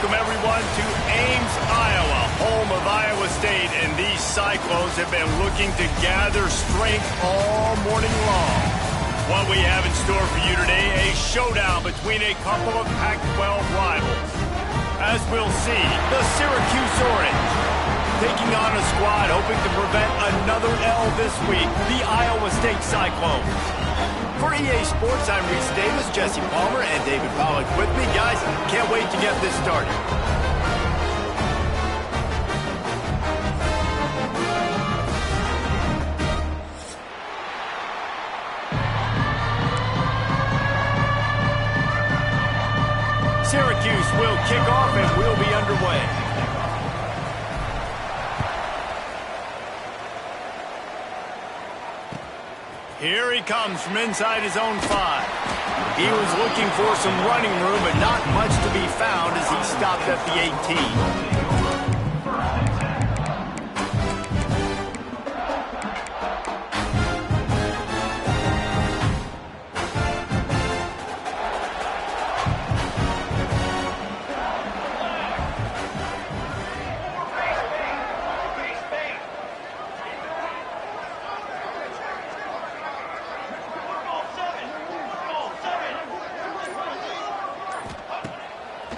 welcome everyone to Ames, Iowa, home of Iowa State, and these Cyclones have been looking to gather strength all morning long. What we have in store for you today, a showdown between a couple of Pac-12 rivals. As we'll see, the Syracuse Orange taking on a squad hoping to prevent another L this week, the Iowa State Cyclones. For EA Sports, I'm Reese Davis, Jesse Palmer, and David Pollack with me. Guys, can't wait to get this started. Syracuse will kick off and we'll be underway. Here he comes from inside his own 5. He was looking for some running room, but not much to be found as he stopped at the 18.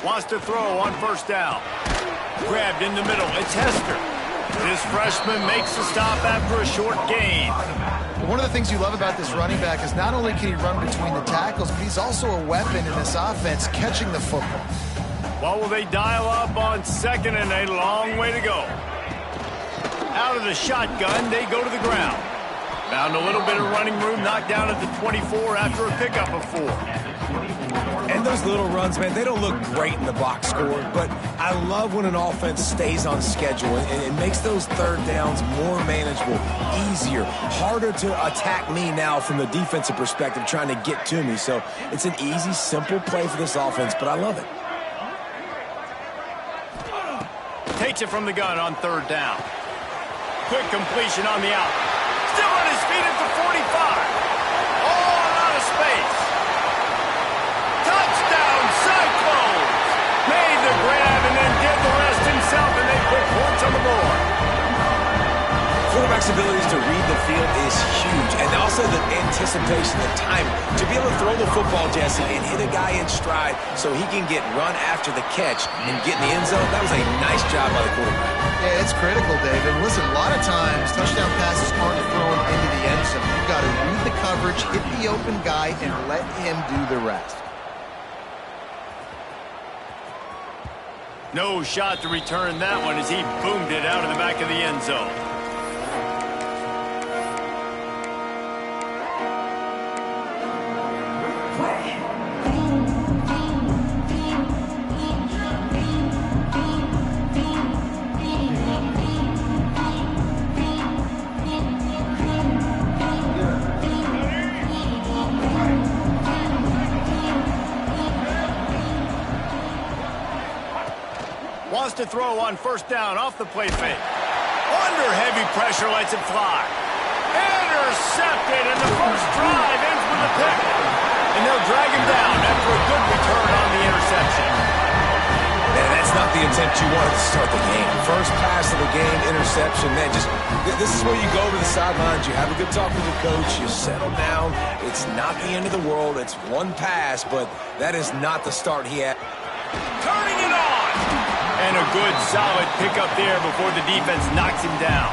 Wants to throw on first down. Grabbed in the middle. It's Hester. This freshman makes the stop after a short gain. One of the things you love about this running back is not only can he run between the tackles, but he's also a weapon in this offense catching the football. What will they dial up on second and a long way to go? Out of the shotgun, they go to the ground. Found a little bit of running room, knocked down at the 24 after a pickup of 4. And those little runs, man, they don't look great in the box score, but I love when an offense stays on schedule and it makes those third downs more manageable, easier, harder to attack me now from the defensive perspective trying to get to me. So it's an easy, simple play for this offense, but I love it. Takes it from the gun on third down. Quick completion on the out. Still on his feet at the 45. All out of space. Touchdown, Cyclones! Made the grab and then did the rest himself, and they put points on the board. Quarterback's abilities to read the field is huge, and also the anticipation, the time to be able to throw the football, Jesse, and hit a guy in stride so he can get run after the catch and get in the end zone. That was a nice job by the quarterback. Yeah, it's critical, David. Listen, a lot of times touchdown passes aren't thrown into the end zone. You've got to read the coverage, hit the open guy, and let him do the rest. No shot to return that one as he boomed it out of the back of the end zone. Wants to throw on first down off the play fake. Under heavy pressure, lets it fly. Intercepted, and the first drive ends with a pick. And they'll drag him down after a good return on the interception. Man, that's not the intent you wanted to start the game. First pass of the game, interception. Man, this is where you go to the sidelines. You have a good talk with your coach. You settle down. It's not the end of the world. It's one pass, but that is not the start he had. Turning it on! And a good, solid pickup there before the defense knocks him down.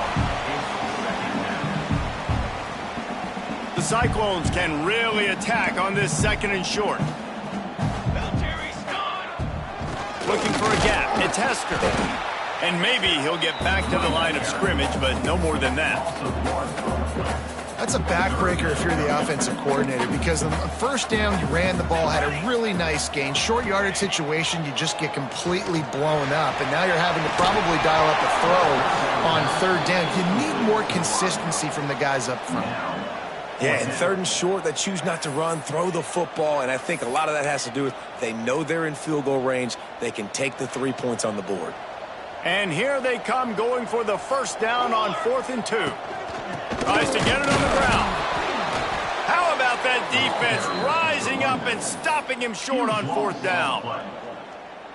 The Cyclones can really attack on this second and short. Looking for a gap. It's Hester. And maybe he'll get back to the line of scrimmage, but no more than that. That's a backbreaker if you're the offensive coordinator, because on first down, you ran the ball, had a really nice gain. Short yardage situation, you just get completely blown up, and now you're having to probably dial up a throw on third down. You need more consistency from the guys up front. Yeah, and third and short, they choose not to run, throw the football, and I think a lot of that has to do with they know they're in field goal range. They can take the 3 points on the board. And here they come going for the first down on 4th and 2. Tries to get it on the ground. How about that defense rising up and stopping him short on 4th down?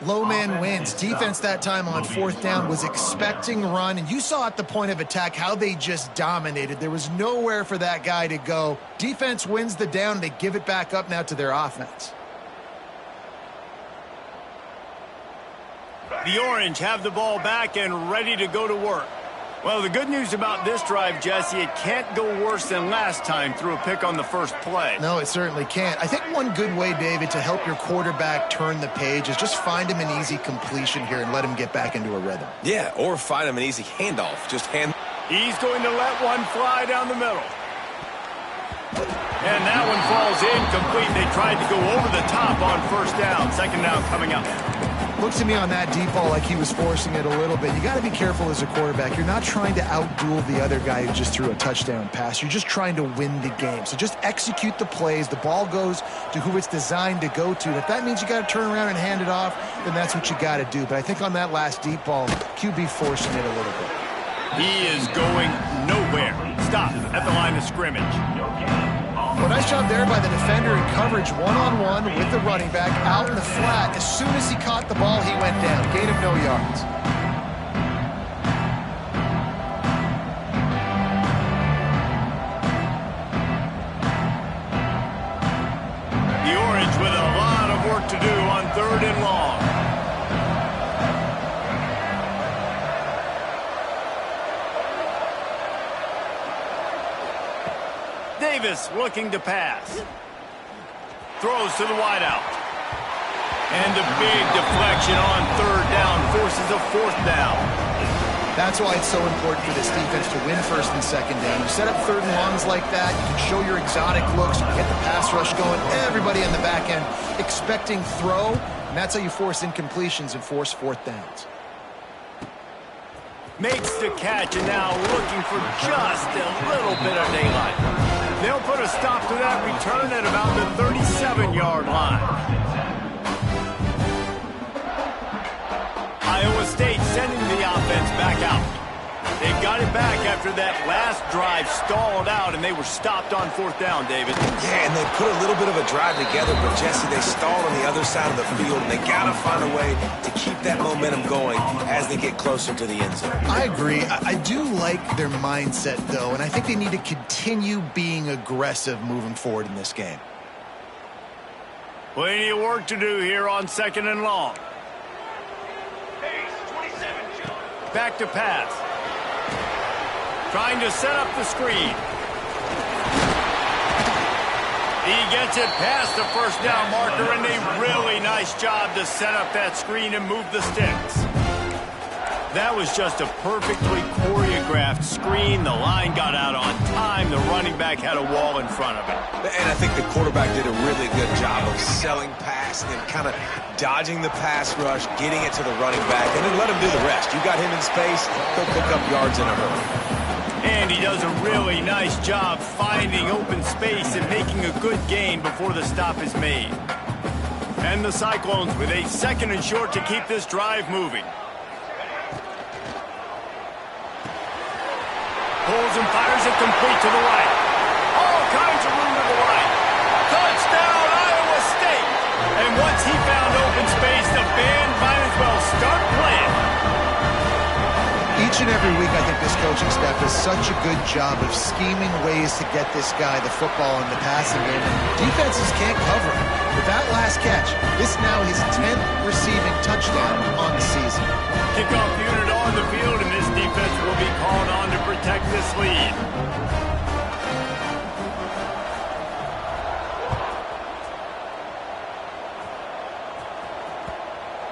Low man wins. Defense that time on fourth down was expecting run, and you saw at the point of attack how they just dominated. There was nowhere for that guy to go. Defense wins the down. They give it back up now to their offense. The Orange have the ball back and ready to go to work. Well, the good news about this drive, Jesse, it can't go worse than last time through a pick on the first play. No, it certainly can't. I think one good way, David, to help your quarterback turn the page is just find him an easy completion here and let him get back into a rhythm. Yeah, or find him an easy handoff. Just hand. He's going to let one fly down the middle. And that one falls incomplete. They tried to go over the top on first down. Second down coming up. Looks to me on that deep ball like he was forcing it a little bit. You got to be careful as a quarterback. You're not trying to outduel the other guy who just threw a touchdown pass. You're just trying to win the game. So just execute the plays. The ball goes to who it's designed to go to. And if that means you got to turn around and hand it off, then that's what you got to do. But I think on that last deep ball, QB forcing it a little bit. He is going nowhere. Stop at the line of scrimmage. Well, nice job there by the defender in coverage one-on-one with the running back out in the flat. As soon as he caught the ball, he went down. Gain of no yards. The Orange with a lot of work to do on third and long. Davis looking to pass. Throws to the wideout. And a big deflection on third down forces a fourth down. That's why it's so important for this defense to win first and second down. You set up third and longs like that, you can show your exotic looks, you can get the pass rush going, everybody on the back end expecting throw, and that's how you force incompletions and force fourth downs. Makes the catch and now looking for just a little bit of daylight. They'll put a stop to that return at about the 37-yard line. Iowa State sending the offense back out. They got it back after that last drive stalled out, and they were stopped on fourth down, David. Yeah, and they put a little bit of a drive together, but Jesse, they stalled on the other side of the field, and they got to find a way to keep that momentum going as they get closer to the end zone. I agree. I do like their mindset, though, and I think they need to continue being aggressive moving forward in this game. Plenty of work to do here on second and long. Back to pass. Trying to set up the screen. He gets it past the first down marker, and a really nice job to set up that screen and move the sticks. That was just a perfectly choreographed screen. The line got out on time. The running back had a wall in front of it. And I think the quarterback did a really good job of selling pass and then kind of dodging the pass rush, getting it to the running back, and then let him do the rest. You got him in space, he'll pick up yards in a hurry. And he does a really nice job finding open space and making a good gain before the stop is made. And the Cyclones with a second and short to keep this drive moving. Pulls and fires it complete to the right. All kinds of room to the right. Touchdown, Iowa State. And once he found open space, the band might as well start playing. Each and every week, I think this coaching staff does such a good job of scheming ways to get this guy the football in the passing game. And defenses can't cover him. With that last catch, this now his 10th receiving touchdown on the season. Kickoff unit on the field, and this defense will be called on to protect this lead.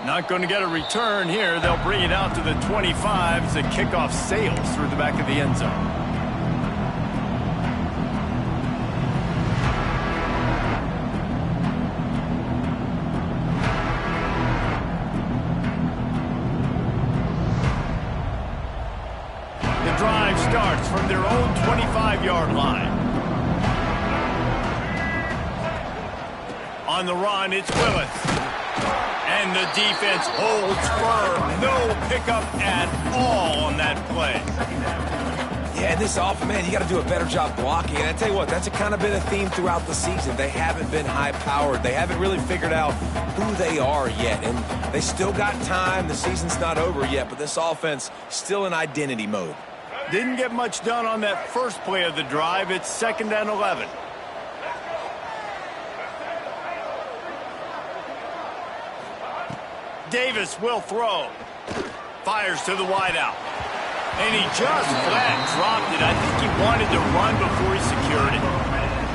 Not going to get a return here. They'll bring it out to the 25 as the kickoff sails through the back of the end zone. The drive starts from their own 25-yard line. On the run, it's Willis. And the defense holds firm. No pickup at all on that play. Yeah, and this offense, man, you got to do a better job blocking. And I tell you what, that's kind of been a theme throughout the season. They haven't been high-powered. They haven't really figured out who they are yet. And they still got time. The season's not over yet, but this offense still in identity mode. Didn't get much done on that first play of the drive. It's 2nd and 11. Davis will throw. Fires to the wideout. And he just flat dropped it. I think he wanted to run before he secured it.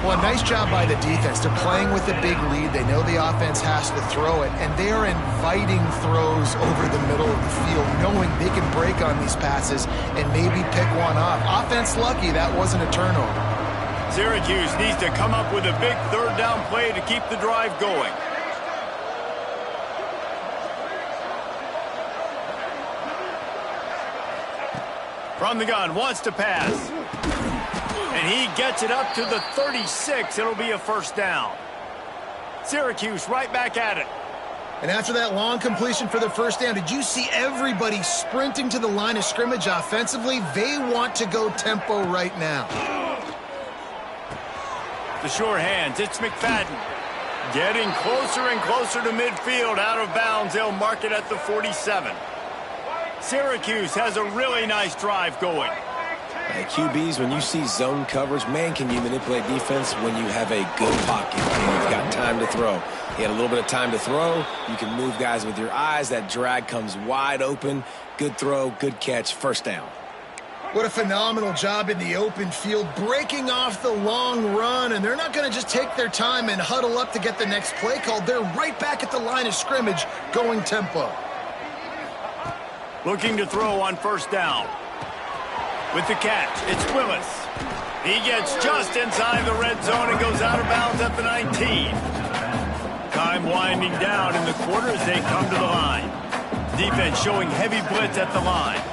Well, nice job by the defense. They're playing with a big lead. They know the offense has to throw it, and they are inviting throws over the middle of the field, knowing they can break on these passes and maybe pick one off. Offense lucky that wasn't a turnover. Syracuse needs to come up with a big 3rd down play to keep the drive going. From the gun, wants to pass. And he gets it up to the 36. It'll be a 1st down. Syracuse right back at it. And after that long completion for the 1st down, did you see everybody sprinting to the line of scrimmage offensively? They want to go tempo right now. The sure hands, it's McFadden. Getting closer and closer to midfield, out of bounds. They'll mark it at the 47. Syracuse has a really nice drive going. Hey, QBs, when you see zone coverage, man, can you manipulate defense when you have a good pocket and you've got time to throw. He had a little bit of time to throw. You can move guys with your eyes. That drag comes wide open. Good throw, good catch, 1st down. What a phenomenal job in the open field, breaking off the long run, and they're not going to just take their time and huddle up to get the next play called. They're right back at the line of scrimmage, going tempo. Looking to throw on 1st down. With the catch, it's Willis. He gets just inside the red zone and goes out of bounds at the 19. Time winding down in the quarter as they come to the line. Defense showing heavy blitz at the line.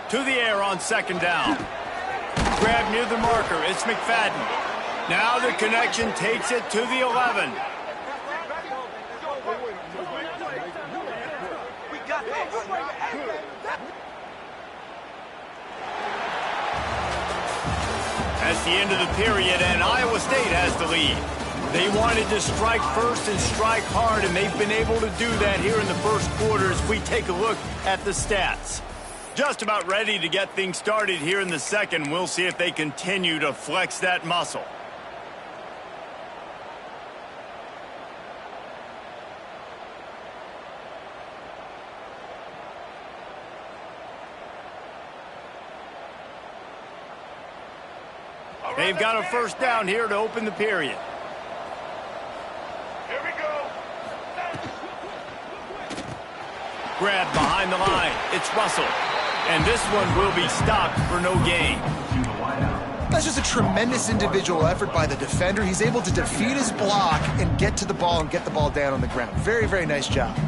To the air on 2nd down. Grab near the marker, it's McFadden. Now the connection takes it to the 11. That's the end of the period, and Iowa State has the lead. They wanted to strike first and strike hard, and they've been able to do that here in the 1st quarter as we take a look at the stats. Just about ready to get things started here in the 2nd. We'll see if they continue to flex that muscle. They've got a 1st down here to open the period. Here we go. Grab behind the line. It's Russell. And this one will be stopped for no gain. That's just a tremendous individual effort by the defender. He's able to defeat his block and get to the ball and get the ball down on the ground. Very, very nice job.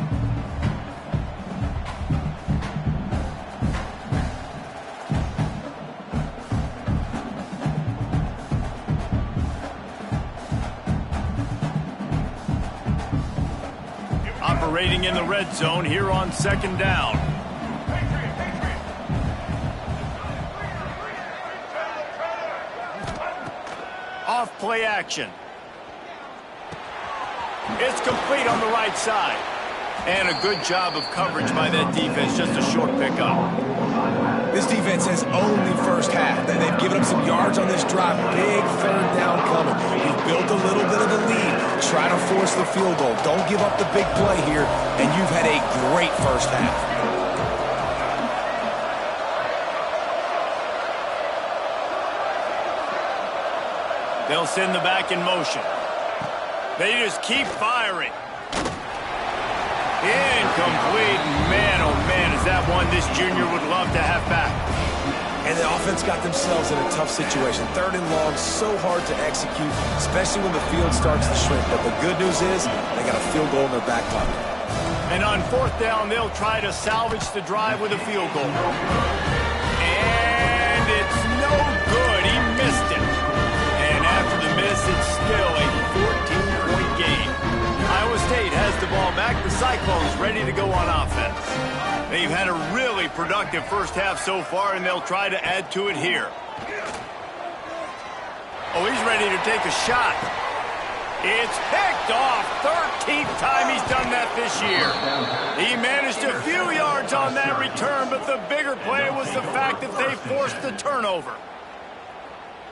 Operating in the red zone here on 2nd down. Off play action. It's complete on the right side. And a good job of coverage by that defense. Just a short pickup. This defense has owned the 1st half. They've given up some yards on this drive. Big 3rd down coming. You've built a little bit of a lead. Try to force the field goal. Don't give up the big play here. And you've had a great 1st half. They'll send the back in motion. They just keep firing. Incomplete. Man, oh man, is that one this junior would love to have back. And the offense got themselves in a tough situation. 3rd and long, so hard to execute, especially when the field starts to shrink. But the good news is they got a field goal in their back pocket. And on 4th down, they'll try to salvage the drive with a field goal. And it's no good. He missed it. And after the miss, it's still a 14-point game. Iowa State has the ball back. The Cyclones ready to go on offense. They've had a really productive first half so far, and they'll try to add to it here. Oh, he's ready to take a shot. It's picked off. 13th time he's done that this year. He managed a few yards on that return, but the bigger play was the fact that they forced the turnover.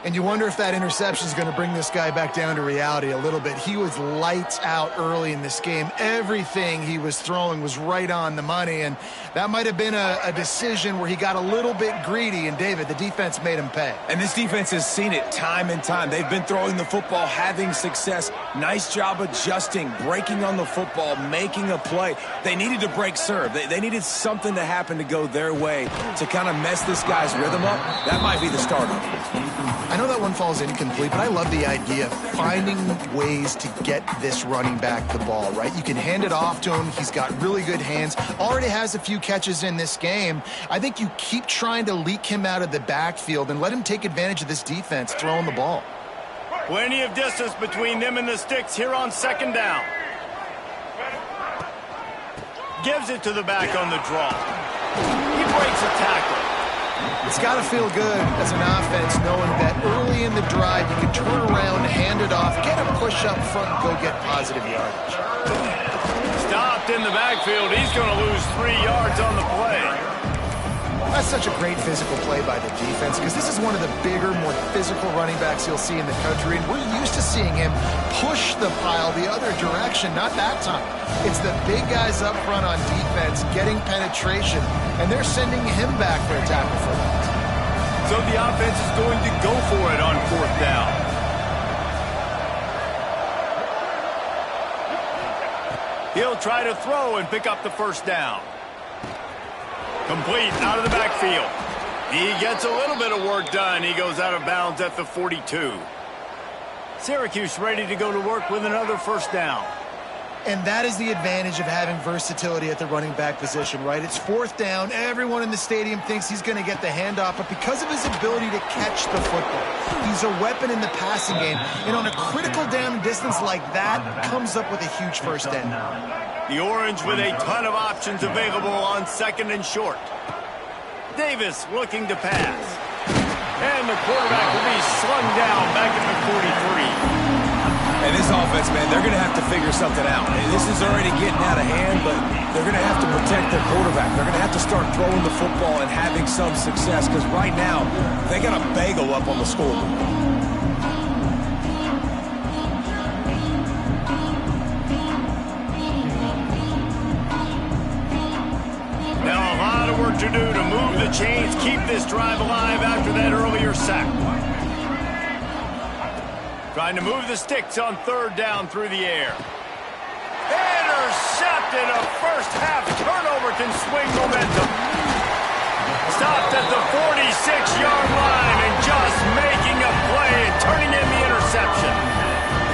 And you wonder if that interception is going to bring this guy back down to reality a little bit. He was lights out early in this game. Everything he was throwing was right on the money, and that might have been a decision where he got a little bit greedy, and David, the defense made him pay. And this defense has seen it time and time. They've been throwing the football, having success. Nice job adjusting, breaking on the football, making a play. They needed to break serve. They needed something to happen to go their way to kind of mess this guy's rhythm up. That might be the start of it. I know that one falls incomplete, but I love the idea of finding ways to get this running back the ball, right? You can hand it off to him. He's got really good hands. Already has a few catches in this game. I think you keep trying to leak him out of the backfield and let him take advantage of this defense throwing the ball. Plenty of distance between them and the sticks here on second down. Gives it to the back on the draw. He breaks a tackle. It's got to feel good as an offense knowing that early in the drive you can turn around, hand it off, get a push up front, and go get positive yardage. Stopped in the backfield. He's going to lose 3 yards on the play. That's such a great physical play by the defense because this is one of the bigger, more physical running backs you'll see in the country, and we're used to seeing him push the pile the other direction. Not that time. It's the big guys up front on defense getting penetration, and they're sending him back for a tackle for that. So the offense is going to go for it on fourth down. He'll try to throw and pick up the first down. Complete out of the backfield. He gets a little bit of work done. He goes out of bounds at the 42. Syracuse ready to go to work with another first down. And that is the advantage of having versatility at the running back position, right? It's fourth down. Everyone in the stadium thinks he's going to get the handoff, but because of his ability to catch the football, he's a weapon in the passing game. And on a critical down distance like that, comes up with a huge first down. The Orange with a ton of options available on second and short. Davis looking to pass. And the quarterback will be slung down back at the 43. And this offense, man, they're going to have to figure something out. This is already getting out of hand, but they're going to have to protect their quarterback. They're going to have to start throwing the football and having some success because right now they got a bagel up on the scoreboard. Now a lot of work to do to move the chains, keep this drive alive after that earlier sack. Trying to move the sticks on third down through the air. Intercepted. A first half turnover can swing momentum. Stopped at the 46-yard line and just making a play and turning in the interception.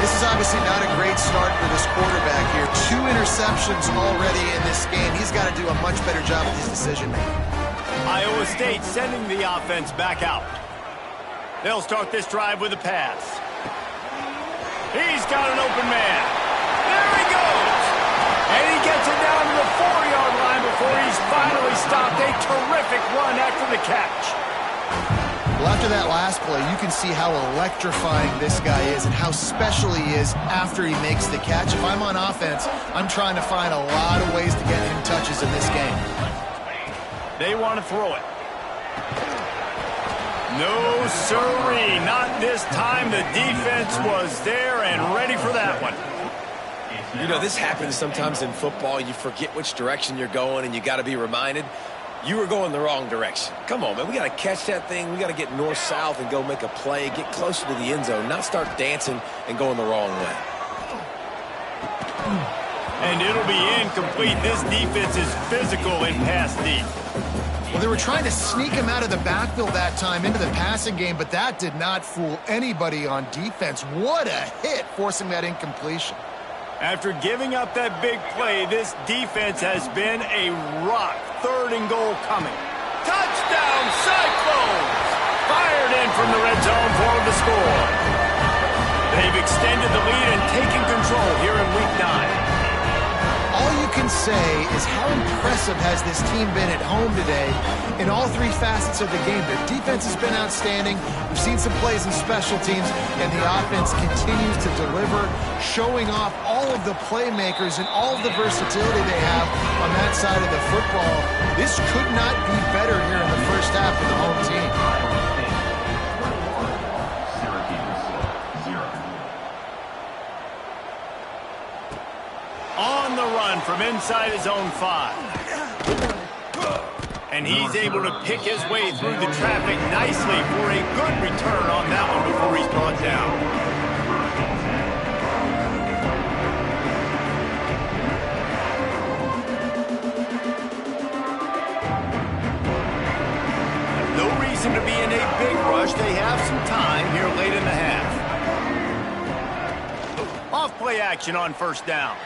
This is obviously not a great start for this quarterback here. 2 interceptions already in this game. He's got to do a much better job with his decision-making. Iowa State sending the offense back out. They'll start this drive with a pass. He's got an open man. There he goes. And he gets it down to the 4-yard line before he's finally stopped. A terrific run after the catch. Well, after that last play, you can see how electrifying this guy is and how special he is after he makes the catch. If I'm on offense, I'm trying to find a lot of ways to get him touches in this game. They want to throw it. No, sirree, not this time. The defense was there and ready for that one. You know, this happens sometimes in football. You forget which direction you're going, and you got to be reminded you were going the wrong direction. Come on, man. We got to catch that thing. We got to get north-south and go make a play, get closer to the end zone, not start dancing and going the wrong way. And it'll be incomplete. This defense is physical in pass deep. Well, they were trying to sneak him out of the backfield that time into the passing game, but that did not fool anybody on defense. What a hit, forcing that incompletion. After giving up that big play, this defense has been a rock. Third and goal coming. Touchdown, Cyclones! Fired in from the red zone for the score. They've extended the lead and taken control here in Week 9. say is how impressive has this team been at home today in all three facets of the game. Their defense has been outstanding. We've seen some plays in special teams, and the offense continues to deliver, showing off all of the playmakers and all of the versatility they have on that side of the football. This could not be better here in the first half for the home team. On the run from inside his own 5. And he's able to pick his way through the traffic nicely for a good return on that one before he's brought down. No reason to be in a big rush. They have some time here late in the half. Off play action on first down.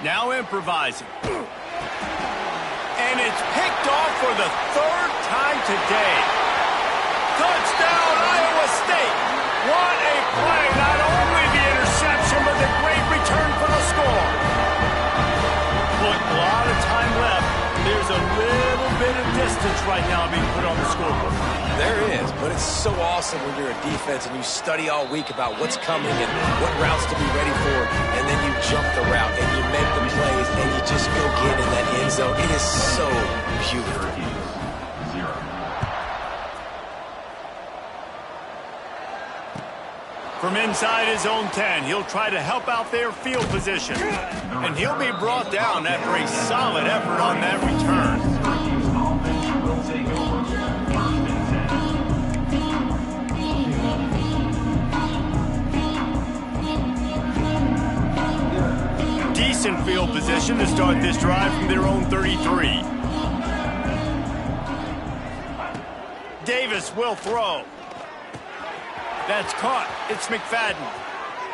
Now improvising. And it's picked off for the third time today. Touchdown, Iowa State. What a play. Not only the interception, but the great return for the score. Look, a lot of time left. There's a little bit of distance right now being put on the scoreboard. There is, but it's so awesome when you're a defense and you study all week about what's coming and what routes to be ready for, and then you jump the route and you make the plays and you just go get in that end zone. It is so beautiful. From inside his own 10, he'll try to help out their field position. And he'll be brought down after a solid effort on that return. Decent field position to start this drive from their own 33. Davis will throw. That's caught. It's McFadden.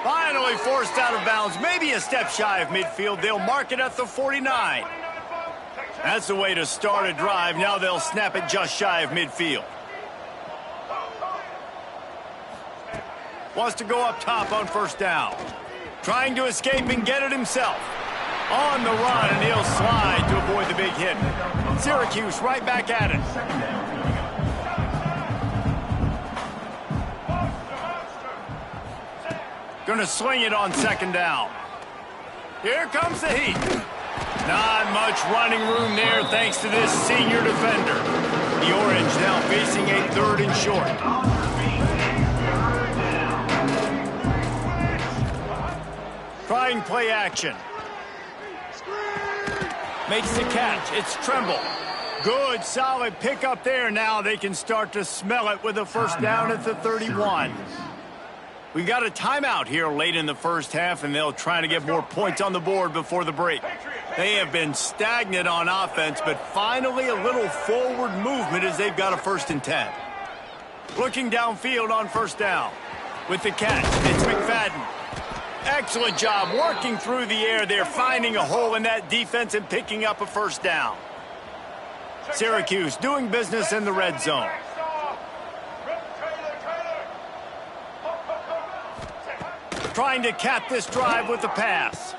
Finally forced out of bounds. Maybe a step shy of midfield. They'll mark it at the 49. That's the way to start a drive. Now they'll snap it just shy of midfield. Wants to go up top on first down. Trying to escape and get it himself. On the run, and he'll slide to avoid the big hit. Syracuse right back at it. Going to sling it on second down. Here comes the heat. Not much running room there thanks to this senior defender. The Orange now facing a 3rd and short. Trying play action. Makes the catch. It's Tremble. Good, solid pickup there. Now they can start to smell it with a first down at the 31. We've got a timeout here late in the first half, and they'll try to get more points on the board before the break. They have been stagnant on offense, but finally a little forward movement as they've got a 1st and 10. Looking downfield on first down. With the catch, it's McFadden. Excellent job working through the air. They're finding a hole in that defense and picking up a first down. Syracuse doing business in the red zone. Trying to cap this drive with the pass.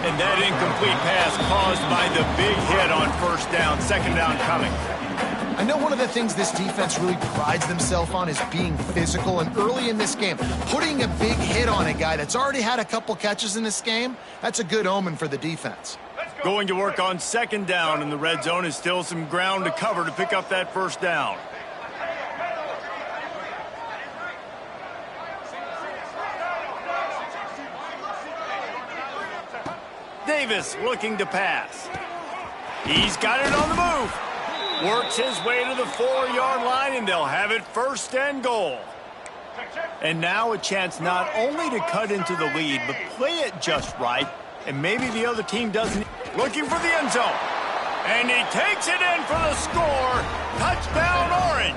And that incomplete pass caused by the big hit on first down. 2nd down coming. I know one of the things this defense really prides themselves on is being physical, and early in this game, putting a big hit on a guy that's already had a couple catches in this game, that's a good omen for the defense. Going to work on 2nd down in the red zone is still some ground to cover to pick up that first down. Davis looking to pass. He's got it on the move. Works his way to the 4-yard line, and they'll have it 1st and goal. And now a chance not only to cut into the lead, but play it just right, and maybe the other team doesn't. Looking for the end zone. And he takes it in for the score. Touchdown, Orange.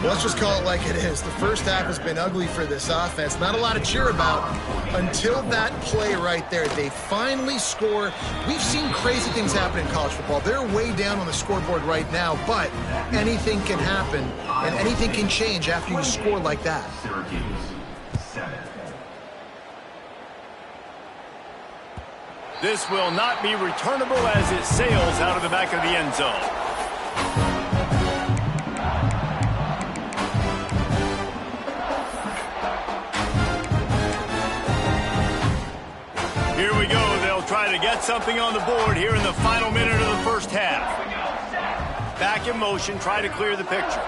Let's just call it like it is. The first half has been ugly for this offense. Not a lot to cheer about until that play right there. They finally score. We've seen crazy things happen in college football. They're way down on the scoreboard right now, but anything can happen, and anything can change after you score like that. This will not be returnable as it sails out of the back of the end zone. Here we go. They'll try to get something on the board here in the final minute of the first half. Back in motion, try to clear the picture.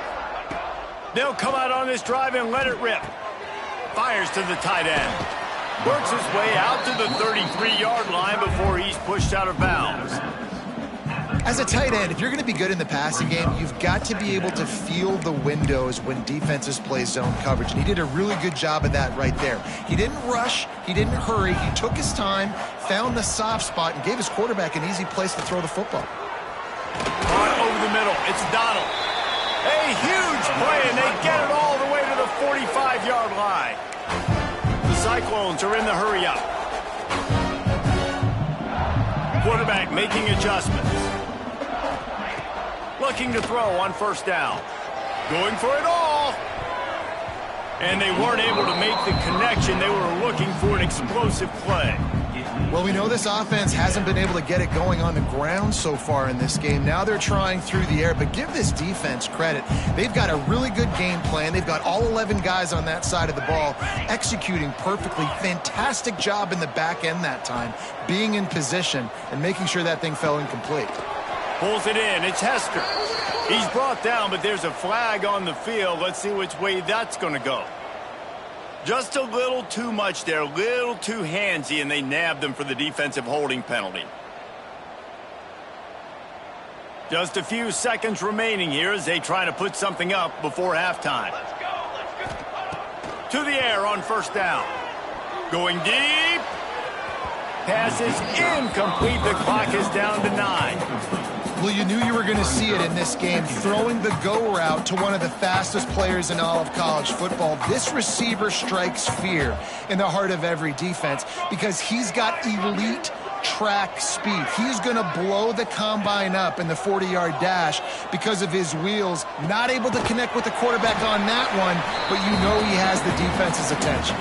They'll come out on this drive and let it rip. Fires to the tight end. Works his way out to the 33-yard line before he's pushed out of bounds. As a tight end, if you're going to be good in the passing game, you've got to be able to feel the windows when defenses play zone coverage. And he did a really good job of that right there. He didn't rush. He didn't hurry. He took his time, found the soft spot, and gave his quarterback an easy place to throw the football. Caught over the middle. It's Donald. A huge play, and they get it all the way to the 45-yard line. The Cyclones are in the hurry-up. Quarterback making adjustments. Looking to throw on first down. Going for it all. And they weren't able to make the connection. They were looking for an explosive play. Well, we know this offense hasn't been able to get it going on the ground so far in this game. Now they're trying through the air, but give this defense credit. They've got a really good game plan. They've got all 11 guys on that side of the ball executing perfectly. Fantastic job in the back end that time, being in position and making sure that thing fell incomplete. Pulls it in. It's Hester. He's brought down, but there's a flag on the field. Let's see which way that's going to go. Just a little too much there, a little too handsy, and they nabbed him for the defensive holding penalty. Just a few seconds remaining here as they try to put something up before halftime. Let's go. To the air on first down. Going deep. Pass is incomplete. The clock is down to 9. Well, you knew you were going to see it in this game, throwing the go route to one of the fastest players in all of college football. This receiver strikes fear in the heart of every defense because he's got elite track speed. He's going to blow the combine up in the 40-yard dash because of his wheels. Not able to connect with the quarterback on that one, but you know he has the defense's attention.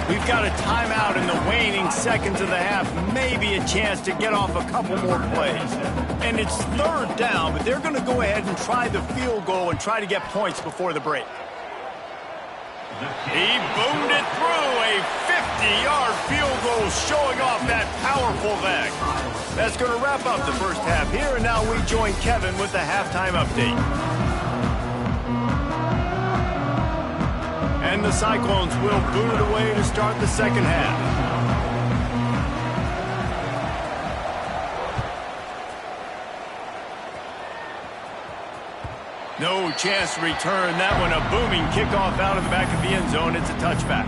We've got a timeout in the waning seconds of the half. Maybe a chance to get off a couple more plays. And it's third down, but they're going to go ahead and try the field goal and try to get points before the break. He boomed it through. A 50-yard field goal showing off that powerful leg. That's going to wrap up the first half here, and now we join Kevin with the halftime update. And the Cyclones will boot it away to start the second half. No chance to return that one. A booming kickoff out of the back of the end zone. It's a touchback.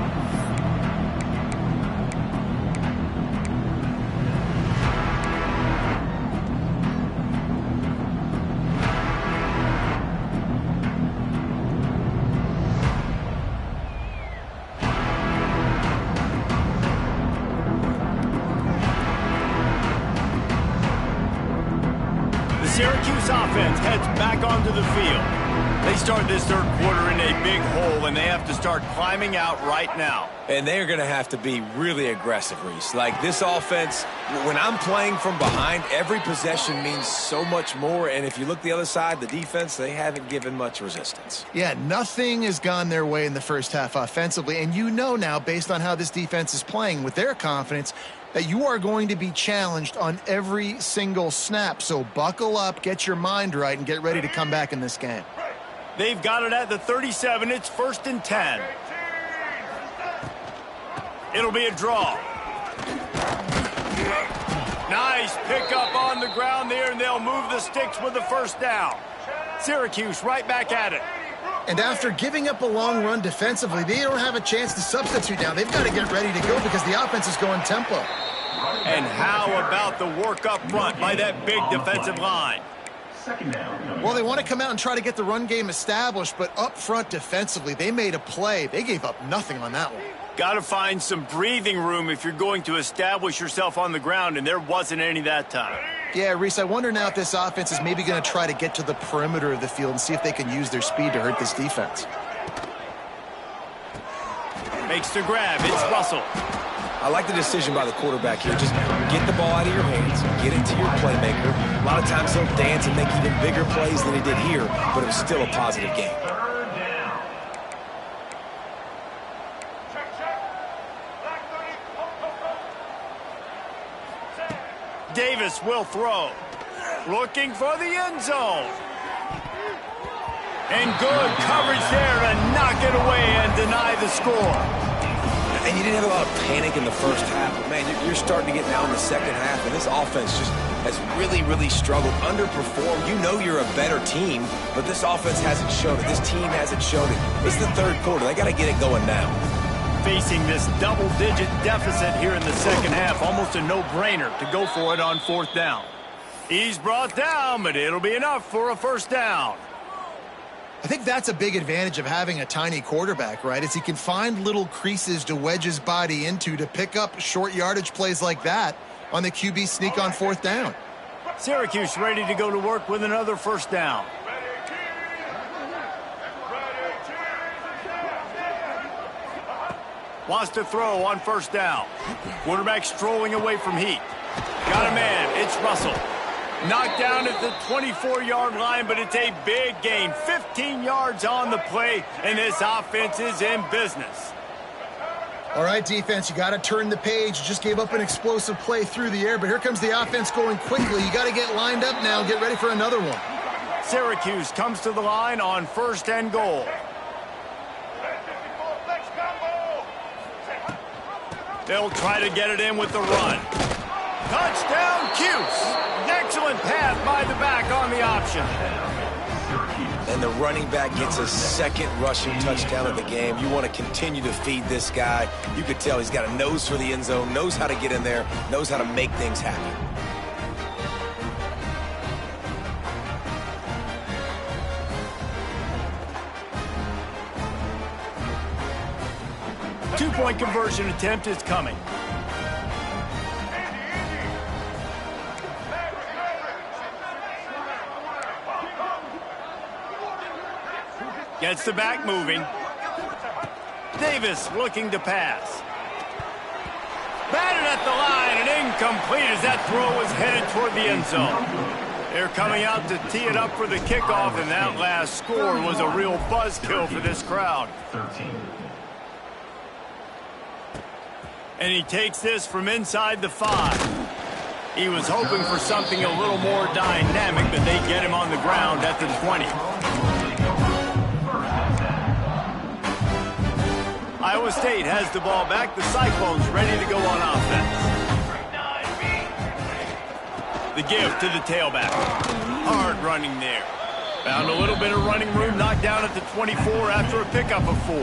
Syracuse offense heads back onto the field. They start this third quarter in a big hole, and they have to start climbing out right now. And they're going to have to be really aggressive, Reese. Like this offense, when I'm playing from behind, every possession means so much more. And if you look the other side, the defense, they haven't given much resistance. Yeah, nothing has gone their way in the first half offensively. And you know now, based on how this defense is playing with their confidence, that you are going to be challenged on every single snap. So buckle up, get your mind right, and get ready to come back in this game. They've got it at the 37. It's 1st and 10. It'll be a draw. Nice pickup on the ground there, and they'll move the sticks with the first down. Syracuse right back at it. And after giving up a long run defensively, they don't have a chance to substitute now. They've got to get ready to go because the offense is going tempo. And how about the work up front by that big defensive line? Well, they want to come out and try to get the run game established, but up front defensively, they made a play. They gave up nothing on that one. Got to find some breathing room if you're going to establish yourself on the ground, and there wasn't any that time. Yeah, Reese, I wonder now if this offense is maybe going to try to get to the perimeter of the field and see if they can use their speed to hurt this defense. Makes the grab. It's Russell. I like the decision by the quarterback here. Just get the ball out of your hands, get it to your playmaker. A lot of times he'll dance and make even bigger plays than he did here, but it was still a positive game. Davis will throw. Looking for the end zone. And good coverage there to knock it away and deny the score. And you didn't have a lot of panic in the first half. But, man, you're starting to get now in the second half, and this offense just has really, really struggled, underperformed. You know you're a better team, but this offense hasn't shown it. This team hasn't shown it. It's the third quarter. They got to get it going now. Facing this double-digit deficit here in the second half, almost a no-brainer to go for it on fourth down. He's brought down, but it'll be enough for a first down. I think that's a big advantage of having a tiny quarterback, right? Is he can find little creases to wedge his body into to pick up short yardage plays like that on the QB sneak on fourth down. Syracuse ready to go to work with another first down. Wants to throw on first down. Quarterback strolling away from heat. Got a man. It's Russell. Knocked down at the 24-yard line, but it's a big gain. 15 yards on the play, and this offense is in business. All right, defense, you got to turn the page. You just gave up an explosive play through the air, but here comes the offense going quickly. You got to get lined up now. Get ready for another one. Syracuse comes to the line on first and goal. They'll try to get it in with the run. Touchdown, Cuse. Excellent pass by the back on the option. And the running back gets a second rushing touchdown of the game. You want to continue to feed this guy. You could tell he's got a nose for the end zone, knows how to get in there, knows how to make things happen. Two-point conversion attempt is coming. Gets the back moving. Davis looking to pass. Batted at the line and incomplete as that throw was headed toward the end zone. They're coming out to tee it up for the kickoff, and that last score was a real buzzkill for this crowd. And he takes this from inside the 5. He was hoping for something a little more dynamic, but they get him on the ground at the 20. Iowa State has the ball back. The Cyclones ready to go on offense. The give to the tailback. Hard running there. Found a little bit of running room, knocked down at the 24 after a pickup of 4.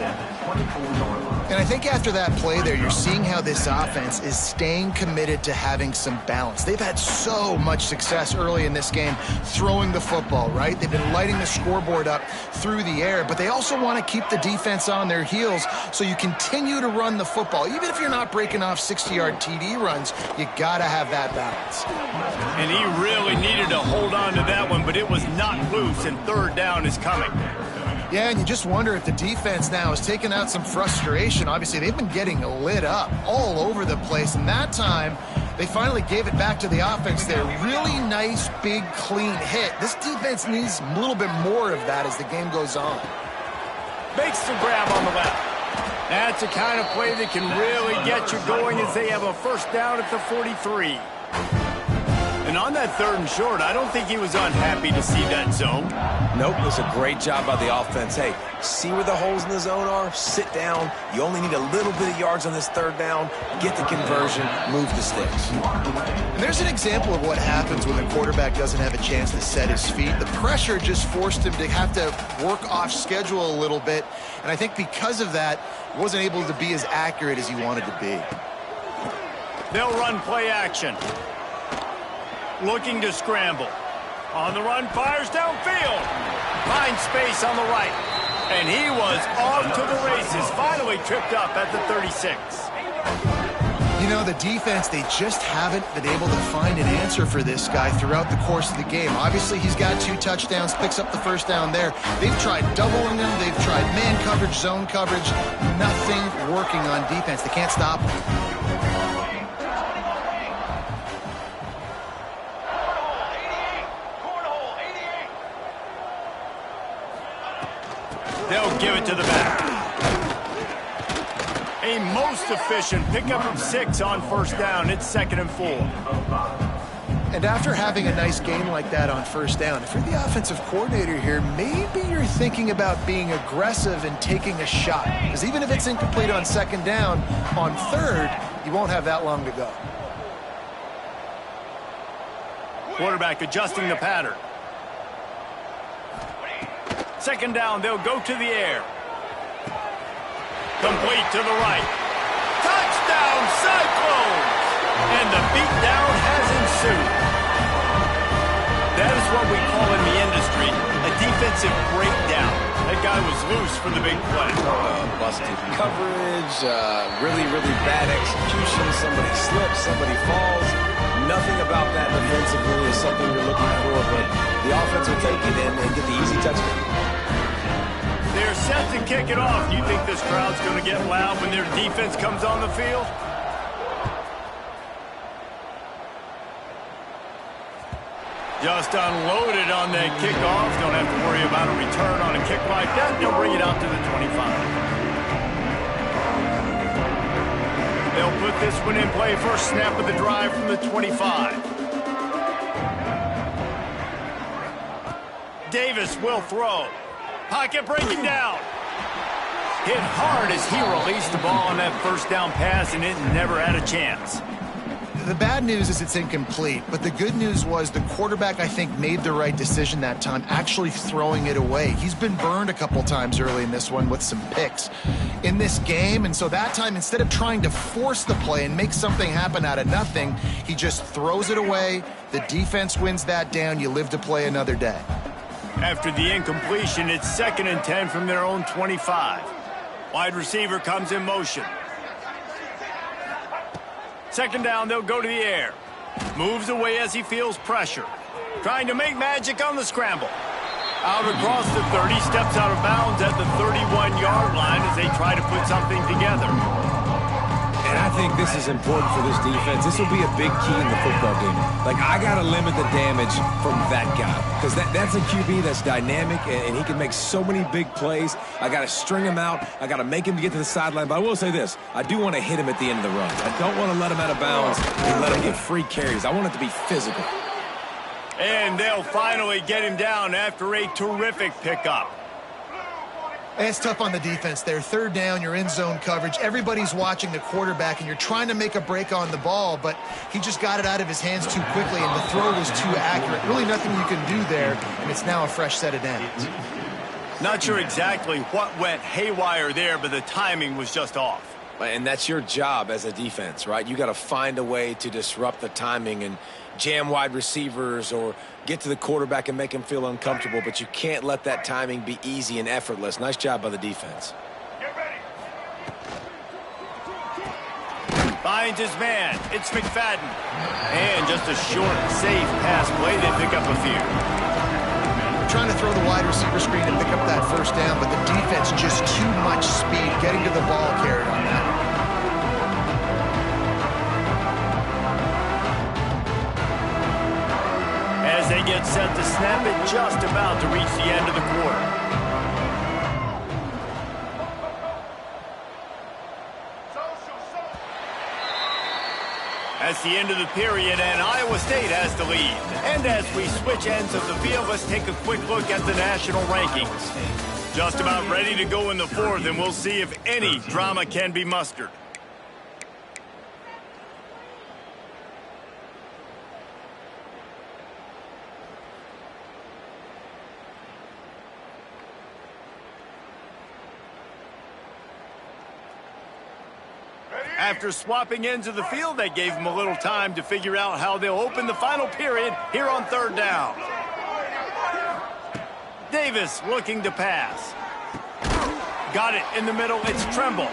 And I think after that play there, you're seeing how this offense is staying committed to having some balance. They've had so much success early in this game throwing the football, right? They've been lighting the scoreboard up through the air, but they also want to keep the defense on their heels, so you continue to run the football. Even if you're not breaking off 60-yard TD runs, you got to have that balance. And he really needed to hold on to that one, but it was not loose, and third down is coming. Yeah, and you just wonder if the defense now is taking out some frustration. Obviously, they've been getting lit up all over the place, and that time they finally gave it back to the offense there. Really nice, big, clean hit. This defense needs a little bit more of that as the game goes on. Makes the grab on the left. That's the kind of play that can really get you going as they have a first down at the 43. And on that third and short, I don't think he was unhappy to see that zone. Nope, it was a great job by the offense. Hey, see where the holes in the zone are, sit down. You only need a little bit of yards on this third down. Get the conversion, move the sticks. And there's an example of what happens when the quarterback doesn't have a chance to set his feet. The pressure just forced him to have to work off schedule a little bit. And I think because of that, he wasn't able to be as accurate as he wanted to be. They'll run play action. Looking to scramble. On the run, fires downfield. Finds space on the right. And he was off to the races. Finally tripped up at the 36. You know, the defense, they just haven't been able to find an answer for this guy throughout the course of the game. Obviously, he's got 2 touchdowns, picks up the first down there. They've tried doubling him. They've tried man coverage, zone coverage. Nothing working on defense. They can't stop him. They'll give it to the back. A most efficient pickup of 6 on first down. It's 2nd and 4. And after having a nice game like that on first down, if you're the offensive coordinator here, maybe you're thinking about being aggressive and taking a shot. Because even if it's incomplete on 2nd down, on 3rd, you won't have that long to go. Quarterback adjusting the pattern. 2nd down, they'll go to the air. Complete to the right. Touchdown, Cyclones! And the beatdown has ensued. That is what we call in the industry a defensive breakdown. That guy was loose for the big play. Busted coverage, really, really bad execution. Somebody slips, somebody falls. Nothing about that defensively is something you're looking for, but the offense will take it in and get the easy touchdown. They're set to kick it off. You think this crowd's going to get loud when their defense comes on the field? Just unloaded on that kickoff. Don't have to worry about a return on a kick like that. They'll bring it out to the 25. They'll put this one in play. First snap of the drive from the 25. Davis will throw. Pocket breaking down. Hit hard as he released the ball on that first down pass, and it never had a chance. The bad news is it's incomplete, but the good news was the quarterback, I think, made the right decision that time, actually throwing it away. He's been burned a couple times early in this one with some picks in this game, and so that time, instead of trying to force the play and make something happen out of nothing, he just throws it away. The defense wins that down. You live to play another day. After the incompletion, it's 2nd and 10 from their own 25. Wide receiver comes in motion. 2nd down, they'll go to the air. Moves away as he feels pressure. Trying to make magic on the scramble. Out across the 30, steps out of bounds at the 31-yard line as they try to put something together. And I think this is important for this defense. This will be a big key in the football game. Like, I got to limit the damage from that guy. Because that's a QB that's dynamic, and he can make so many big plays. I got to string him out. I got to make him get to the sideline. But I will say this. I do want to hit him at the end of the run. I don't want to let him out of bounds and let him get free carries. I want it to be physical. And they'll finally get him down after a terrific pickup. And it's tough on the defense there. 3rd down, you're in zone coverage. Everybody's watching the quarterback, and you're trying to make a break on the ball, but he just got it out of his hands too quickly, and the throw was too accurate. Really nothing you can do there, and it's now a fresh set of downs. Not sure exactly what went haywire there, but the timing was just off. And that's your job as a defense, right? You got to find a way to disrupt the timing and jam wide receivers or get to the quarterback and make him feel uncomfortable, but you can't let that timing be easy and effortless. Nice job by the defense. Finds his man. It's McFadden. And just a short, safe pass play. They pick up a few. They're trying to throw the wide receiver screen and pick up that first down, but the defense just too much speed. Getting to the ball carried on that. As they get set to snap it, just about to reach the end of the quarter. That's the end of the period, and Iowa State has the lead. And as we switch ends of the field, let's take a quick look at the national rankings. Just about ready to go in the 4th, and we'll see if any drama can be mustered. After swapping ends of the field, that gave them a little time to figure out how they'll open the final period here on 3rd down. Davis looking to pass. Got it in the middle. It's Tremble.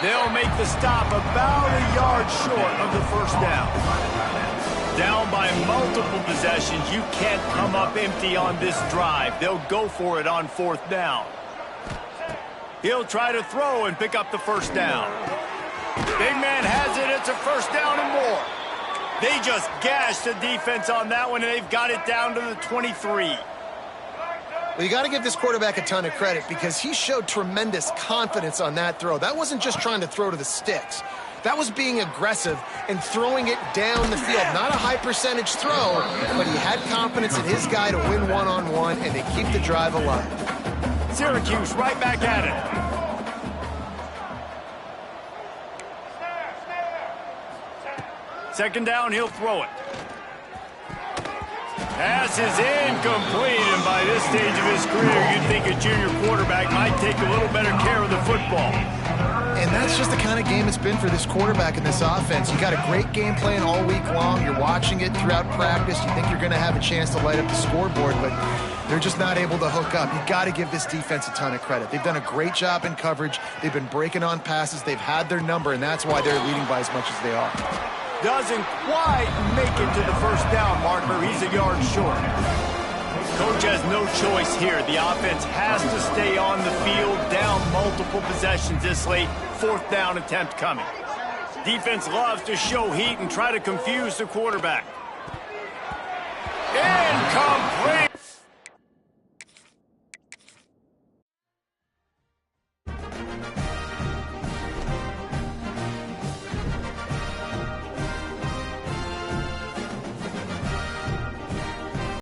They'll make the stop about a yard short of the first down. Down by multiple possessions. You can't come up empty on this drive. They'll go for it on 4th down. He'll try to throw and pick up the first down. Big man has it. It's a first down and more. They just gashed the defense on that one, and they've got it down to the 23. Well, you got to give this quarterback a ton of credit because he showed tremendous confidence on that throw. That wasn't just trying to throw to the sticks. That was being aggressive and throwing it down the field. Not a high percentage throw, but he had confidence in his guy to win one-on-one, and they keep the drive alive. Syracuse right back at it. Second down, he'll throw it. Pass is incomplete, and by this stage of his career, you'd think a junior quarterback might take a little better care of the football. And that's just the kind of game it's been for this quarterback in this offense. You got a great game plan all week long. You're watching it throughout practice. You think you're going to have a chance to light up the scoreboard, but they're just not able to hook up. You got to give this defense a ton of credit. They've done a great job in coverage. They've been breaking on passes. They've had their number, and that's why they're leading by as much as they are. Doesn't quite make it to the first down marker. He's a yard short. Coach has no choice here. The offense has to stay on the field, down multiple possessions this late. Fourth down attempt coming. Defense loves to show heat and try to confuse the quarterback. Incomplete!